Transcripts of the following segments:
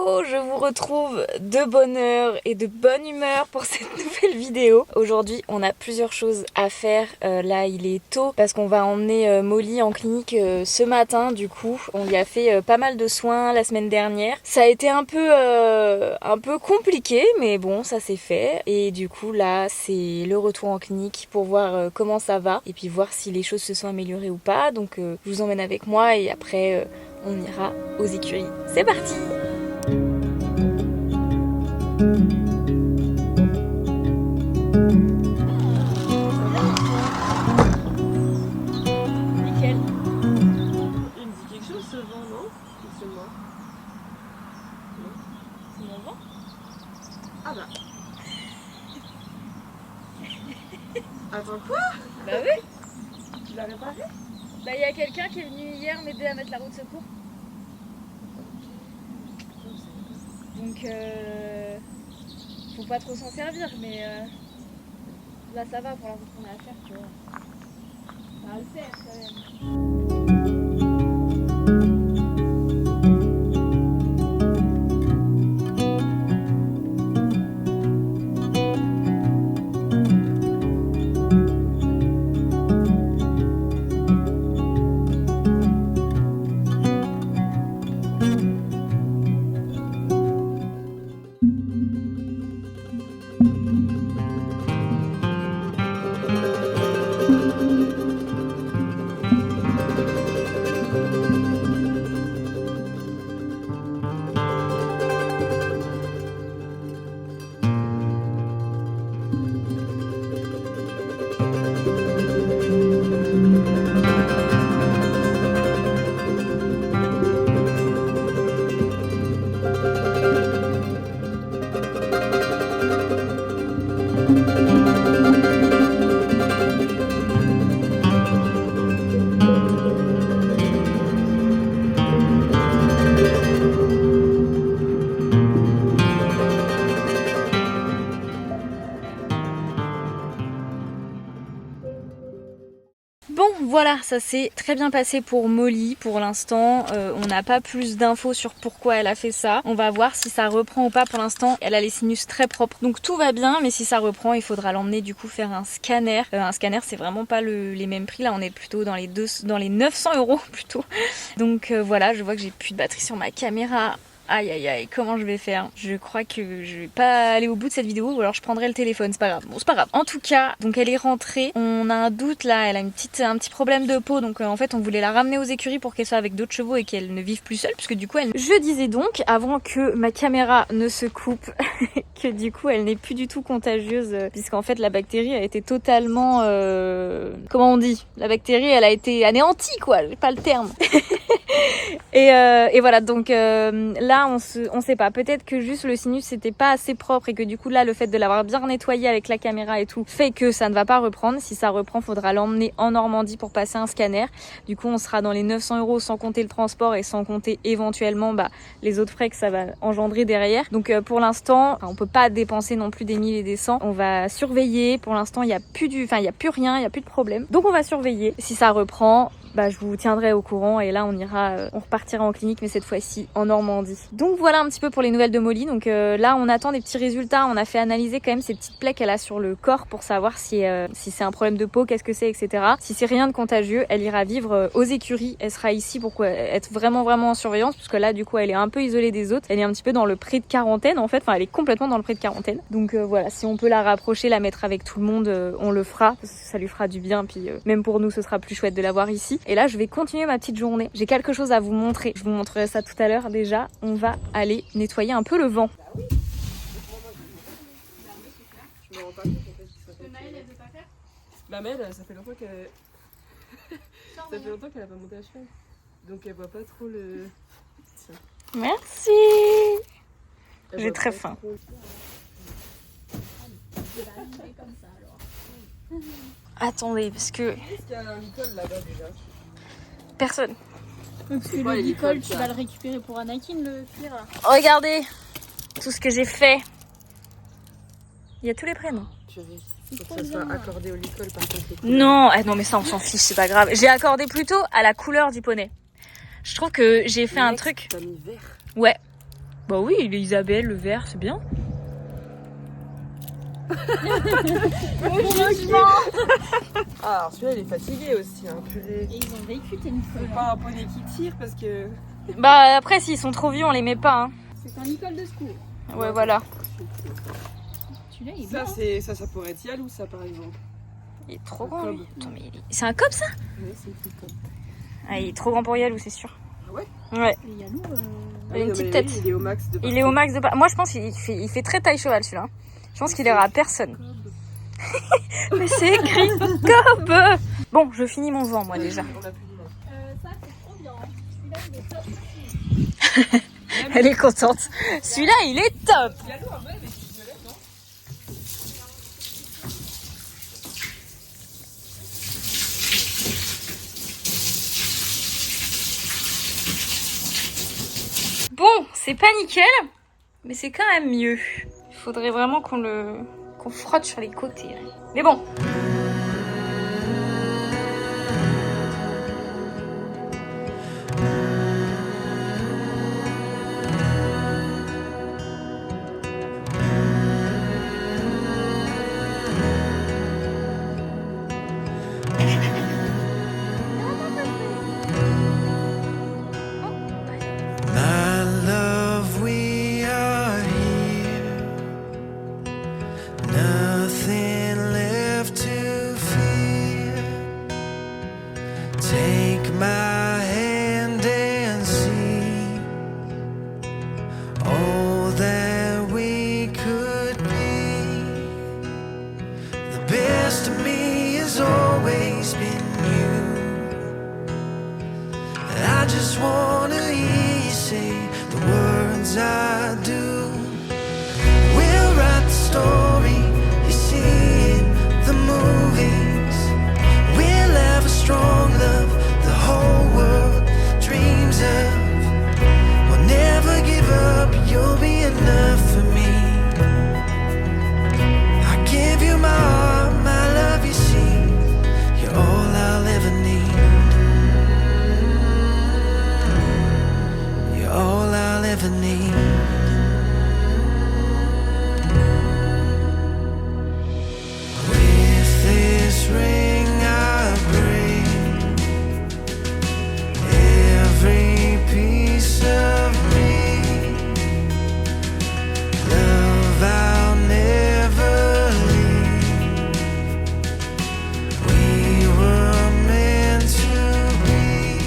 Hello, je vous retrouve de bonne heure et de bonne humeur pour cette nouvelle vidéo. Aujourd'hui, on a plusieurs choses à faire. Là, il est tôt parce qu'on va emmener Molly en clinique ce matin. Du coup, on lui a fait pas mal de soins la semaine dernière. Ça a été un peu compliqué, mais bon, ça s'est fait. Et du coup, là, c'est le retour en clinique pour voir comment ça va et puis voir si les choses se sont améliorées ou pas. Donc, je vous emmène avec moi et après... on ira aux écuries. C'est parti! Nickel. Il me dit quelque chose ce vent, non? Ou c'est moi? Non? C'est mon vent? Ah bah. Attends, quoi? Bah oui! Tu l'as réparé? Bah il y a quelqu'un qui est venu hier m'aider à mettre la roue de secours. Donc faut pas trop s'en servir, mais là ça va pour la route qu'on a à faire, tu vois. Ça va le faire quand même. Bon voilà, ça s'est très bien passé pour Molly pour l'instant. On n'a pas plus d'infos sur pourquoi elle a fait ça. On va voir si ça reprend ou pas. Pour l'instant, elle a les sinus très propres. Donc tout va bien, mais si ça reprend, il faudra l'emmener du coup faire un scanner. Un scanner, c'est vraiment pas les mêmes prix. Là, on est plutôt dans les 900 € plutôt. Donc voilà, je vois que j'ai plus de batterie sur ma caméra. Aïe aïe aïe, comment je vais faire? Je crois que je vais pas aller au bout de cette vidéo ou alors je prendrai le téléphone, c'est pas grave. Bon, c'est pas grave. En tout cas, donc elle est rentrée. On a un doute là, elle a un petit problème de peau. Donc en fait, on voulait la ramener aux écuries pour qu'elle soit avec d'autres chevaux et qu'elle ne vive plus seule. Puisque du coup, je disais donc, avant que ma caméra ne se coupe, que du coup, elle n'est plus du tout contagieuse. Puisqu'en fait, la bactérie a été totalement... Comment on dit? La bactérie, elle a été anéantie quoi, j'ai pas le terme. Et voilà, donc là on sait pas, peut-être que juste le sinus c'était pas assez propre et que du coup là le fait de l'avoir bien nettoyé avec la caméra et tout fait que ça ne va pas reprendre. Si ça reprend, faudra l'emmener en Normandie pour passer un scanner. Du coup on sera dans les 900 € sans compter le transport et sans compter éventuellement les autres frais que ça va engendrer derrière. Donc pour l'instant on peut pas dépenser non plus des 1000 et des 100. On va surveiller. Pour l'instant il y a plus rien, il y a plus de problème. Donc on va surveiller. Si ça reprend, je vous tiendrai au courant et là on repartira en clinique, mais cette fois-ci en Normandie. Donc voilà un petit peu pour les nouvelles de Molly. Donc là on attend des petits résultats. On a fait analyser quand même ces petites plaies qu'elle a sur le corps pour savoir si c'est un problème de peau, qu'est-ce que c'est, etc. Si c'est rien de contagieux, elle ira vivre aux écuries. Elle sera ici pour être vraiment en surveillance, parce que là du coup elle est un peu isolée des autres. Elle est un petit peu dans le pré de quarantaine en fait. Enfin elle est complètement dans le pré de quarantaine. Donc voilà, si on peut la rapprocher, la mettre avec tout le monde, on le fera, parce que ça lui fera du bien. Puis même pour nous ce sera plus chouette de la voir ici. Et là je vais continuer ma petite journée. J'ai quelque chose à vous montrer. Je vous montrerai ça tout à l'heure. Déjà on va aller nettoyer un peu le vent. Je me rends pas compte en fait qu'il soit pas fait. Elle veut pas faire? Bah Maëlle, ça fait longtemps qu'elle... ça fait longtemps qu'elle a pas monté à cheval. Donc elle voit pas trop le... Tiens. Merci. J'ai très faim. Attendez, parce que... Est-ce qu'il y a un Nicole là-bas déjà? Personne. Parce que le Nicole, tu vas le récupérer pour Anakin, le cuir là. Regardez tout ce que j'ai fait. Il y a tous les prénoms. Purée. Faut que ça soit accordé au Nicole par contre. Non, non mais ça on s'en fiche, c'est pas grave. J'ai accordé plutôt à la couleur du poney. Je trouve que j'ai fait un truc... T'as mis vert. Ouais. Bah oui, il est Isabelle, le vert, c'est bien. Ah, alors celui-là il est fatigué aussi, hein, purée. Et ils ont vécu, t'es Nicole. C'est pas un poney qui tire parce que... Bah après, s'ils sont trop vieux, on les met pas. Hein. C'est un Nicole de secours. Ouais, voilà. Celui-là, il est Ça, bien. ça pourrait être Yalou, ça par exemple. Il est trop Un grand, cob. lui. Attends, mais c'est un cob, ça? Ouais, c'est une petite cob. Ah, il est trop grand pour Yalou, c'est sûr. Ah ouais? Ouais. Et Yalou, Il a une non, petite mais tête. oui, il est au max de Il est au max de... Moi, je pense qu'il fait très taille cheval, celui-là. Je pense qu'il ira à personne. Mais c'est écrit cob. Bon, je finis mon vent, moi, déjà. On a plus d'image. ça, c'est trop bien. Celui-là, il est top. Elle est contente. Celui-là, il est top. Yalou, en vrai, avec du violet, non? Bon, c'est pas nickel, mais c'est quand même mieux. Il faudrait vraiment qu'on frotte sur les côtés. Là. Mais bon. My love, we are here. Nothing left to fear. Take my hand and see all that we could be. The best of me has always been you. I just wanna hear you say the words I do. We'll write the story you see in the movies. We'll have a strong love the whole world dreams of. We'll never give up, you'll be enough for me. I give you my heart, my love, you see. You're all I'll ever need. All I'll ever need. With this ring I bring every piece of me. Love I'll never leave. We were meant to be.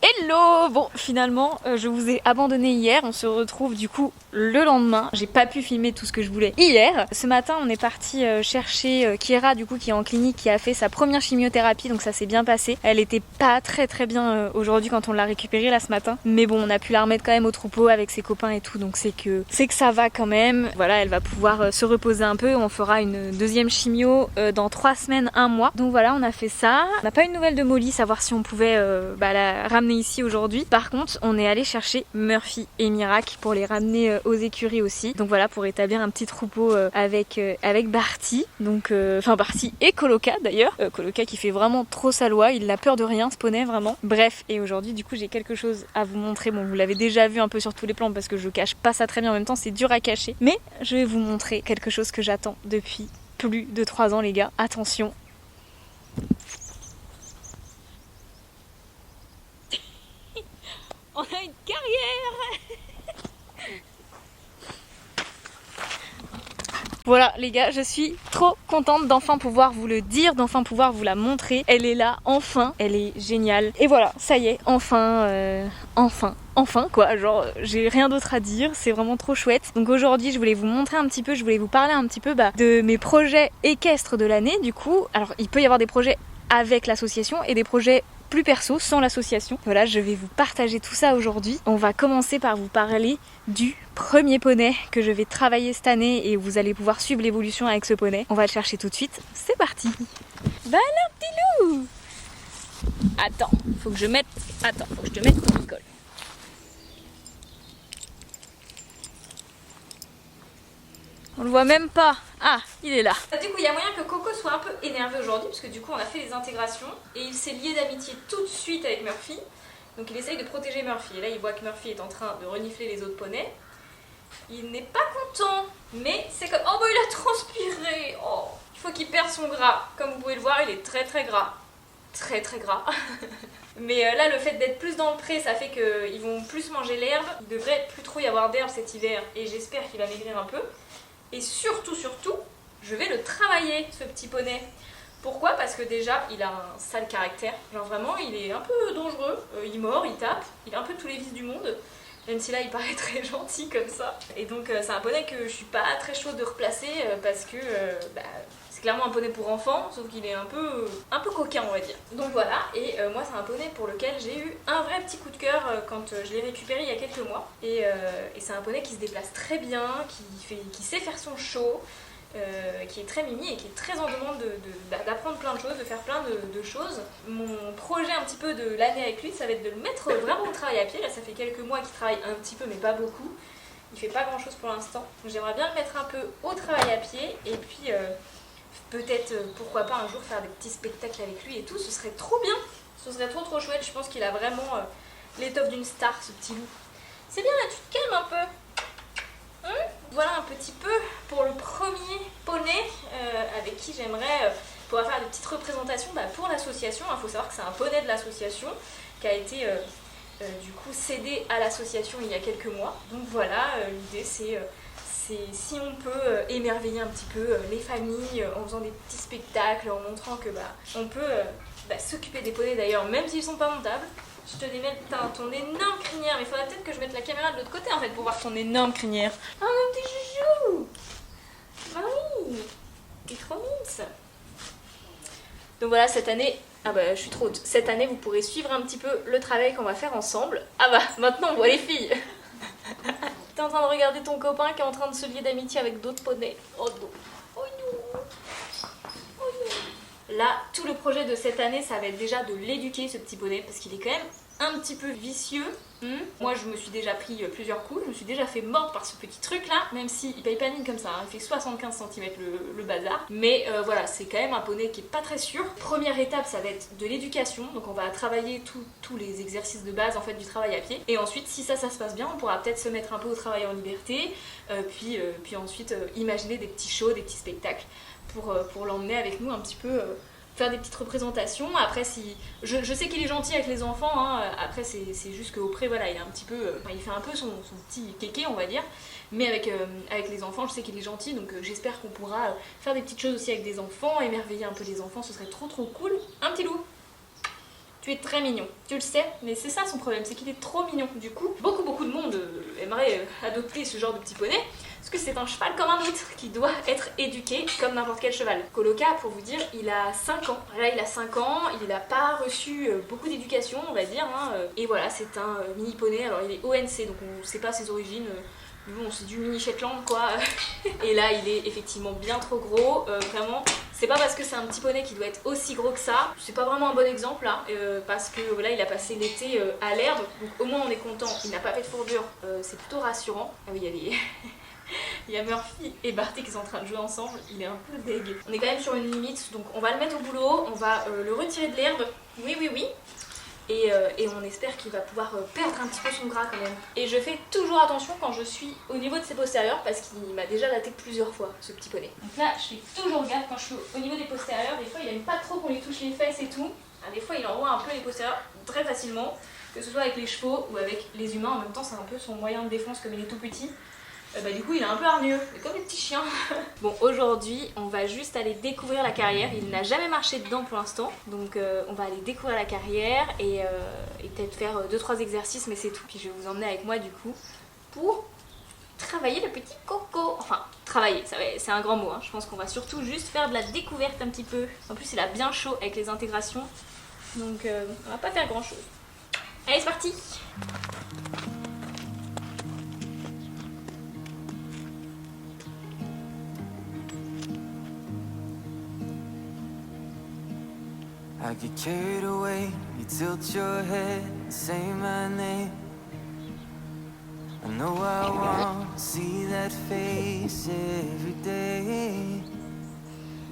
Hello. Bon, finalement, je vous ai abandonné hier. On se retrouve du coup le lendemain. J'ai pas pu filmer tout ce que je voulais hier. Ce matin, on est parti chercher Kiera, du coup, qui est en clinique, qui a fait sa première chimiothérapie. Donc ça s'est bien passé. Elle était pas très bien aujourd'hui quand on l'a récupérée là ce matin. Mais bon, on a pu la remettre quand même au troupeau avec ses copains et tout. Donc c'est que ça va quand même. Voilà, elle va pouvoir se reposer un peu. On fera une deuxième chimio dans 3 semaines, 1 mois. Donc voilà, on a fait ça. On n'a pas eu de nouvelles de Molly, savoir si on pouvait la ramener ici aujourd'hui. Par contre, on est allé chercher Murphy et Miracle pour les ramener aux écuries aussi. Donc voilà, pour établir un petit troupeau avec Barty. Donc, enfin Barty et Coloca d'ailleurs. Coloca qui fait vraiment trop sa loi. Il a peur de rien, ce poney vraiment. Bref, et aujourd'hui du coup j'ai quelque chose à vous montrer. Bon, vous l'avez déjà vu un peu sur tous les plans parce que je cache pas ça très bien. En même temps, c'est dur à cacher. Mais je vais vous montrer quelque chose que j'attends depuis plus de 3 ans les gars. Attention. On a une carrière. Voilà les gars, je suis trop contente d'enfin pouvoir vous le dire, d'enfin pouvoir vous la montrer. Elle est là, enfin, elle est géniale. Et voilà, ça y est, enfin quoi, genre j'ai rien d'autre à dire, c'est vraiment trop chouette. Donc aujourd'hui je voulais vous montrer un petit peu, je voulais vous parler un petit peu de mes projets équestres de l'année du coup. Alors il peut y avoir des projets avec l'association et des projets plus perso sans l'association. Voilà, je vais vous partager tout ça aujourd'hui. On va commencer par vous parler du premier poney que je vais travailler cette année et vous allez pouvoir suivre l'évolution avec ce poney. On va le chercher tout de suite. C'est parti. Bah alors petit loup. Attends, faut que je te mette ton école. On le voit même pas. Ah, il est là. Du coup, il y a moyen que Coco soit un peu énervé aujourd'hui parce que du coup, on a fait les intégrations et il s'est lié d'amitié tout de suite avec Murphy. Donc il essaye de protéger Murphy. Et là il voit que Murphy est en train de renifler les autres poneys. Il n'est pas content, mais c'est comme... Oh bah il a transpiré. Oh, il faut qu'il perde son gras. Comme vous pouvez le voir, il est très très gras. Très très gras. Mais là le fait d'être plus dans le pré, ça fait qu'ils vont plus manger l'herbe. Il devrait plus trop y avoir d'herbe cet hiver et j'espère qu'il va maigrir un peu. Et surtout, je vais le travailler ce petit poney. Pourquoi? Parce que déjà il a un sale caractère. Genre vraiment il est un peu dangereux. Il mord, il tape, il a un peu tous les vices du monde. Même si là il paraît très gentil comme ça. Et donc c'est un poney que je suis pas très chaude de replacer parce que c'est clairement un poney pour enfants, sauf qu'il est un peu coquin on va dire. Donc voilà, et moi c'est un poney pour lequel j'ai eu un vrai petit coup de cœur quand je l'ai récupéré il y a quelques mois. Et c'est un poney qui se déplace très bien, qui sait faire son show. Qui est très mimi et qui est très en demande d'apprendre plein de choses, de faire plein de choses. Mon projet un petit peu de l'année avec lui, ça va être de le mettre vraiment au travail à pied. Là ça fait quelques mois qu'il travaille un petit peu mais pas beaucoup. Il fait pas grand chose pour l'instant. J'aimerais bien le mettre un peu au travail à pied et puis peut-être pourquoi pas un jour faire des petits spectacles avec lui et tout. Ce serait trop bien, ce serait trop chouette. Je pense qu'il a vraiment l'étoffe d'une star ce petit loup. C'est bien là, tu te calmes un peu. Voilà un petit peu pour le premier poney avec qui j'aimerais pouvoir faire des petites représentations pour l'association. Il faut savoir que c'est un poney de l'association qui a été du coup cédé à l'association il y a quelques mois. Donc voilà, l'idée c'est si on peut émerveiller un petit peu les familles en faisant des petits spectacles, en montrant que on peut s'occuper des poneys d'ailleurs même s'ils sont pas montables. Je te démets ton énorme crinière, mais il faudrait peut-être que je mette la caméra de l'autre côté en fait pour voir ton énorme crinière. Oh mon petit chouchou! Bah oui! T'es trop mince! Donc voilà, cette année, je suis trop haute. Cette année, vous pourrez suivre un petit peu le travail qu'on va faire ensemble. Ah bah, maintenant on voit les filles! T'es en train de regarder ton copain qui est en train de se lier d'amitié avec d'autres poneys. Oh non! Oh non! Oh non! Là, tout le projet de cette année, ça va être déjà de l'éduquer, ce petit poney, parce qu'il est quand même un petit peu vicieux. Moi, je me suis déjà pris plusieurs coups, je me suis déjà fait mordre par ce petit truc-là, même s'il paye pas mine comme ça, il fait 75 cm le bazar. Mais voilà, c'est quand même un poney qui est pas très sûr. Première étape, ça va être de l'éducation, donc on va travailler tous les exercices de base en fait du travail à pied. Et ensuite, si ça se passe bien, on pourra peut-être se mettre un peu au travail en liberté, puis ensuite imaginer des petits shows, des petits spectacles. Pour l'emmener avec nous un petit peu, faire des petites représentations. Après, si je sais qu'il est gentil avec les enfants, hein. Après c'est juste qu'au pré, voilà, il est un petit peu, il fait un peu son petit kéké, on va dire. Mais avec les enfants, je sais qu'il est gentil, donc j'espère qu'on pourra faire des petites choses aussi avec des enfants, émerveiller un peu les enfants, ce serait trop cool. Un petit loup, tu es très mignon, tu le sais, mais c'est ça son problème, c'est qu'il est trop mignon. Du coup, beaucoup de monde aimerait adopter ce genre de petit poney, parce que c'est un cheval comme un autre qui doit être éduqué comme n'importe quel cheval. Coloca, pour vous dire, il a 5 ans. Là, il a 5 ans, il n'a pas reçu beaucoup d'éducation, on va dire. Hein. Et voilà, c'est un mini poney. Alors, il est ONC, donc on ne sait pas ses origines. Bon, c'est du mini Shetland, quoi. Et là, il est effectivement bien trop gros. Vraiment, c'est pas parce que c'est un petit poney qui doit être aussi gros que ça. C'est pas vraiment un bon exemple, là. Parce que voilà, il a passé l'été à l'herbe. Donc, au moins, on est content. Il n'a pas fait de fourrure. C'est plutôt rassurant. Ah oui, il y a il y a Murphy et Barty qui sont en train de jouer ensemble, il est un peu deg. On est quand même sur une limite, donc on va le mettre au boulot, on va le retirer de l'herbe, oui. Et on espère qu'il va pouvoir perdre un petit peu son gras quand même. Et je fais toujours attention quand je suis au niveau de ses postérieurs parce qu'il m'a déjà laté plusieurs fois, ce petit poney. Donc là, je fais toujours gaffe quand je suis au niveau des postérieurs. Des fois, il aime pas trop qu'on lui touche les fesses et tout. Des fois, il envoie un peu les postérieurs très facilement, que ce soit avec les chevaux ou avec les humains. En même temps, c'est un peu son moyen de défense comme il est tout petit. Du coup il est un peu hargneux, c'est comme les petits chiens. Bon, aujourd'hui on va juste aller découvrir la carrière, il n'a jamais marché dedans pour l'instant, donc on va aller découvrir la carrière et peut-être faire 2-3 exercices, mais c'est tout. Puis je vais vous emmener avec moi du coup pour travailler le petit coco. Enfin, travailler, c'est un grand mot, hein. Je pense qu'on va surtout juste faire de la découverte un petit peu. En plus il a bien chaud avec les intégrations, donc on va pas faire grand chose. Allez, c'est parti! I get carried away, you tilt your head, say my name. I know I want to see that face every day.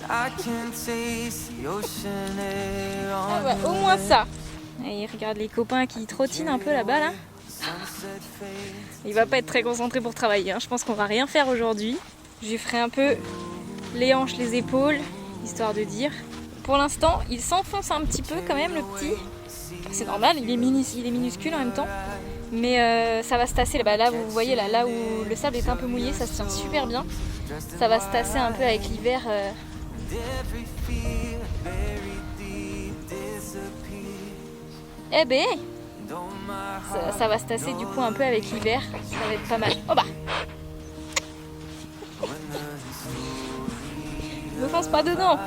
I can taste the ocean air on Au moins ça. Et regarde les copains qui trottinent un peu là-bas là. Il va pas être très concentré pour travailler, hein. Je pense qu'on va rien faire aujourd'hui. Je lui ferai un peu les hanches, les épaules, histoire de dire. Pour l'instant, il s'enfonce un petit peu quand même le petit. C'est normal, il est minuscule en même temps. Mais ça va se tasser là-bas. Là, vous voyez là où le sable est un peu mouillé, ça se tient super bien. Ça va se tasser un peu avec l'hiver. Eh ben, ça va se tasser du coup un peu avec l'hiver. Ça va être pas mal. Oh bah. Ne fonce pas dedans.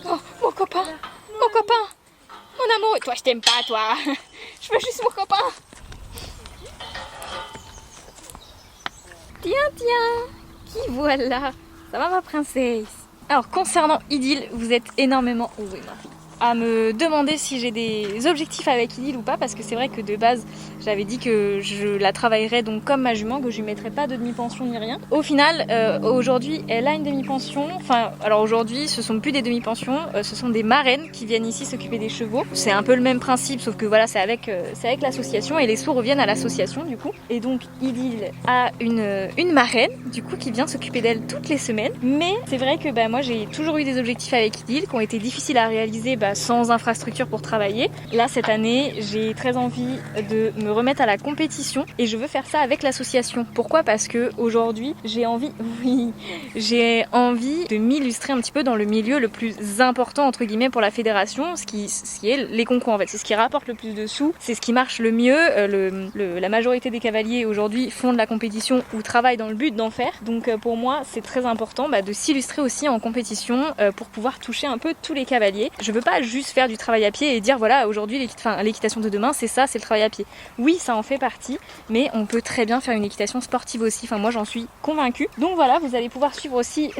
Oh, mon copain, mon amour. Toi, je t'aime pas, toi. Je veux juste mon copain. Tiens, qui voilà. Ça va, ma princesse? Alors, concernant Idylle, vous êtes énormément à me demander si j'ai des objectifs avec Idylle ou pas, parce que c'est vrai que de base j'avais dit que je la travaillerais donc comme ma jument, que je lui mettrais pas de demi-pension ni rien. Au final aujourd'hui elle a une demi-pension, enfin alors aujourd'hui ce sont plus des demi-pensions, ce sont des marraines qui viennent ici s'occuper des chevaux. C'est un peu le même principe sauf que voilà c'est avec l'association et les sous reviennent à l'association du coup. Et donc Idylle a une marraine du coup qui vient s'occuper d'elle toutes les semaines. Mais c'est vrai que moi j'ai toujours eu des objectifs avec Idylle qui ont été difficiles à réaliser sans infrastructure pour travailler. Là cette année j'ai très envie de me remettre à la compétition et je veux faire ça avec l'association. Pourquoi? Parce que aujourd'hui j'ai envie de m'illustrer un petit peu dans le milieu le plus important entre guillemets pour la fédération, ce qui est les concours en fait. C'est ce qui rapporte le plus de sous, c'est ce qui marche le mieux. La majorité des cavaliers aujourd'hui font de la compétition ou travaillent dans le but d'en faire. Donc pour moi c'est très important de s'illustrer aussi en compétition pour pouvoir toucher un peu tous les cavaliers. Je veux pas juste faire du travail à pied et dire voilà aujourd'hui l'équitation de demain c'est ça, c'est le travail à pied. Oui ça en fait partie, mais on peut très bien faire une équitation sportive aussi, enfin moi j'en suis convaincue. Donc voilà, vous allez pouvoir suivre aussi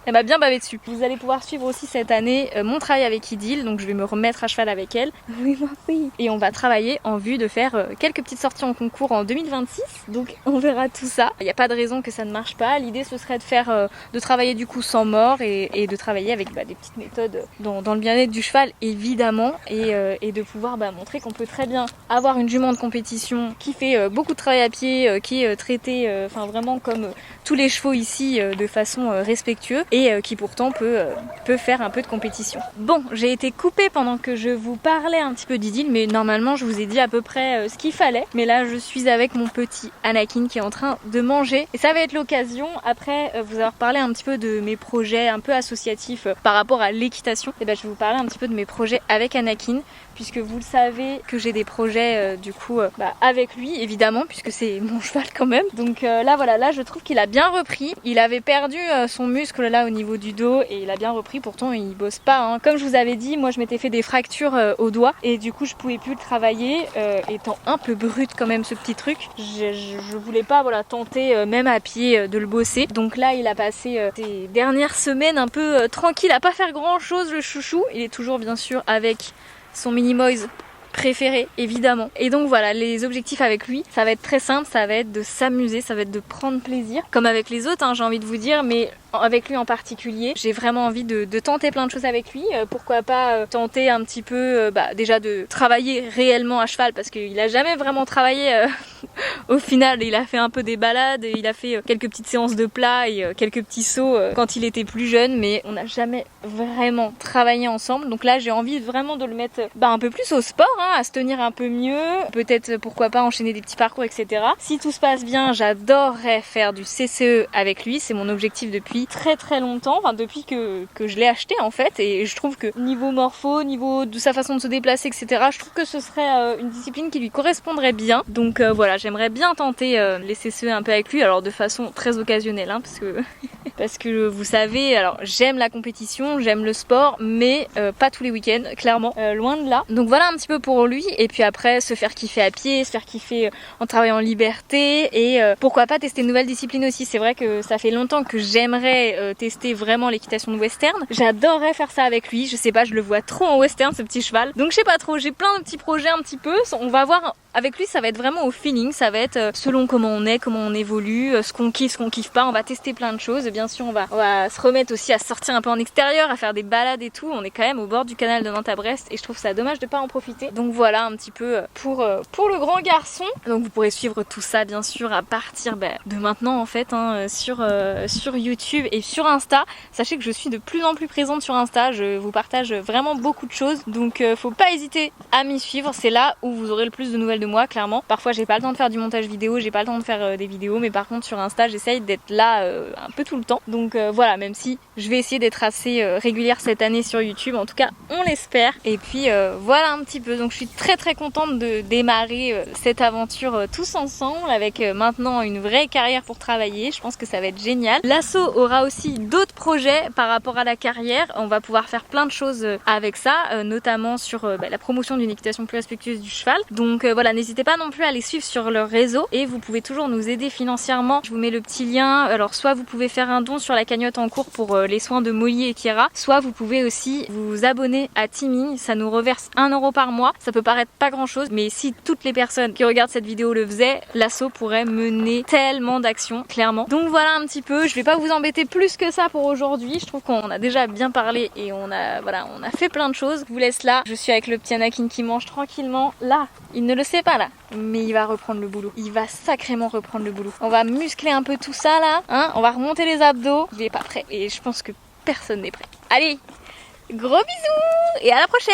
elle m'a bien bavé dessus. Vous allez pouvoir suivre aussi cette année mon travail avec Idylle, donc je vais me remettre à cheval avec elle. Oui, moi oui. Et on va travailler en vue de faire quelques petites sorties en concours en 2026, donc on verra tout ça. Il n'y a pas de raison que ça ne marche pas. L'idée ce serait de travailler du coup sans mort et de travailler avec des petites méthodes dans le bien-être du cheval évidemment et de pouvoir montrer qu'on peut très bien avoir une jument de compétition qui fait beaucoup de travail à pied, qui est traitée vraiment comme tous les chevaux ici de façon respectueuse et qui pourtant peut faire un peu de compétition. Bon, j'ai été coupée pendant que je vous parlais un petit peu d'Idylle, mais normalement je vous ai dit à peu près ce qu'il fallait. Mais là je suis avec mon petit Anakin qui est en train de manger et ça va être l'occasion après vous avoir parlé un petit peu de mes projets un peu associatifs par rapport à l'équitation. Et je vais vous parler un petit peu de mes projets avec Anakin, puisque vous le savez que j'ai des projets du coup avec lui évidemment, puisque c'est mon cheval quand même. Donc là voilà, là je trouve qu'il a bien repris. Il avait perdu son muscle là au niveau du dos et il a bien repris, pourtant il bosse pas hein. Comme je vous avais dit, moi je m'étais fait des fractures au doigt et du coup je pouvais plus le travailler étant un peu brut quand même ce petit truc. Je voulais pas tenter même à pied de le bosser. Donc là il a passé ces dernières semaines un peu tranquille à pas faire grand chose le chouchou. Il est toujours bien sûr avec son Minimoys préféré évidemment. Et donc voilà, les objectifs avec lui, ça va être très simple, ça va être de s'amuser, ça va être de prendre plaisir, comme avec les autres j'ai envie de vous dire, mais avec lui en particulier, j'ai vraiment envie de tenter plein de choses avec lui. Pourquoi pas tenter un petit peu déjà de travailler réellement à cheval, parce qu'il a jamais vraiment travaillé au final. Il a fait un peu des balades, il a fait quelques petites séances de plat et quelques petits sauts quand il était plus jeune, mais on n'a jamais vraiment travaillé ensemble. Donc là j'ai envie vraiment de le mettre un peu plus au sport, à se tenir un peu mieux, peut-être pourquoi pas enchaîner des petits parcours etc. Si tout se passe bien, j'adorerais faire du CCE avec lui, c'est mon objectif depuis très longtemps, depuis que je l'ai acheté en fait, et je trouve que niveau morpho, niveau de sa façon de se déplacer etc, je trouve que ce serait une discipline qui lui correspondrait bien. Donc voilà, j'aimerais bien tenter les CCE un peu avec lui, alors de façon très occasionnelle parce que Parce que vous savez, alors j'aime la compétition, j'aime le sport, mais pas tous les week-ends, clairement, loin de là. Donc voilà un petit peu pour lui, et puis après se faire kiffer à pied, se faire kiffer en travaillant en liberté, et pourquoi pas tester une nouvelle discipline aussi. C'est vrai que ça fait longtemps que j'aimerais tester vraiment l'équitation de western. J'adorerais faire ça avec lui, je sais pas, je le vois trop en western ce petit cheval. Donc je sais pas trop, j'ai plein de petits projets un petit peu, on va voir. Avec lui, ça va être vraiment au feeling, ça va être selon comment on est, comment on évolue, ce qu'on kiffe pas, on va tester plein de choses. Bien sûr, on va se remettre aussi à sortir un peu en extérieur, à faire des balades et tout. On est quand même au bord du canal de Nantes à Brest et je trouve ça dommage de pas en profiter. Donc voilà un petit peu pour le grand garçon. Donc vous pourrez suivre tout ça bien sûr à partir de maintenant en fait sur YouTube et sur Insta. Sachez que je suis de plus en plus présente sur Insta, je vous partage vraiment beaucoup de choses. Donc faut pas hésiter à m'y suivre, c'est là où vous aurez le plus de nouvelles de moi clairement. Parfois j'ai pas le temps de faire du montage vidéo, j'ai pas le temps de faire des vidéos, mais par contre sur Insta j'essaye d'être là un peu tout le temps. Donc voilà, même si je vais essayer d'être assez régulière cette année sur YouTube, en tout cas on l'espère. Et puis voilà un petit peu, donc je suis très contente de démarrer cette aventure tous ensemble avec maintenant une vraie carrière pour travailler. Je pense que ça va être génial. L'asso aura aussi d'autres projets par rapport à la carrière, on va pouvoir faire plein de choses avec ça, notamment sur la promotion d'une équitation plus respectueuse du cheval. Donc voilà, n'hésitez pas non plus à les suivre sur leur réseau et vous pouvez toujours nous aider financièrement. Je vous mets le petit lien, alors soit vous pouvez faire un don sur la cagnotte en cours pour les soins de Molly et Kira, soit vous pouvez aussi vous abonner à Timmy, ça nous reverse 1 € par mois. Ça peut paraître pas grand chose, mais si toutes les personnes qui regardent cette vidéo le faisaient, l'asso pourrait mener tellement d'actions, clairement. Donc voilà un petit peu, je vais pas vous embêter plus que ça pour aujourd'hui, je trouve qu'on a déjà bien parlé et on a fait plein de choses. Je vous laisse là, je suis avec le petit Anakin qui mange tranquillement, là, il ne le sait pas là, mais il va reprendre le boulot, il va sacrément reprendre le boulot. On va muscler un peu tout ça là, hein, on va remonter les abdos, il est pas prêt et je pense que personne n'est prêt. Allez, gros bisous et à la prochaine.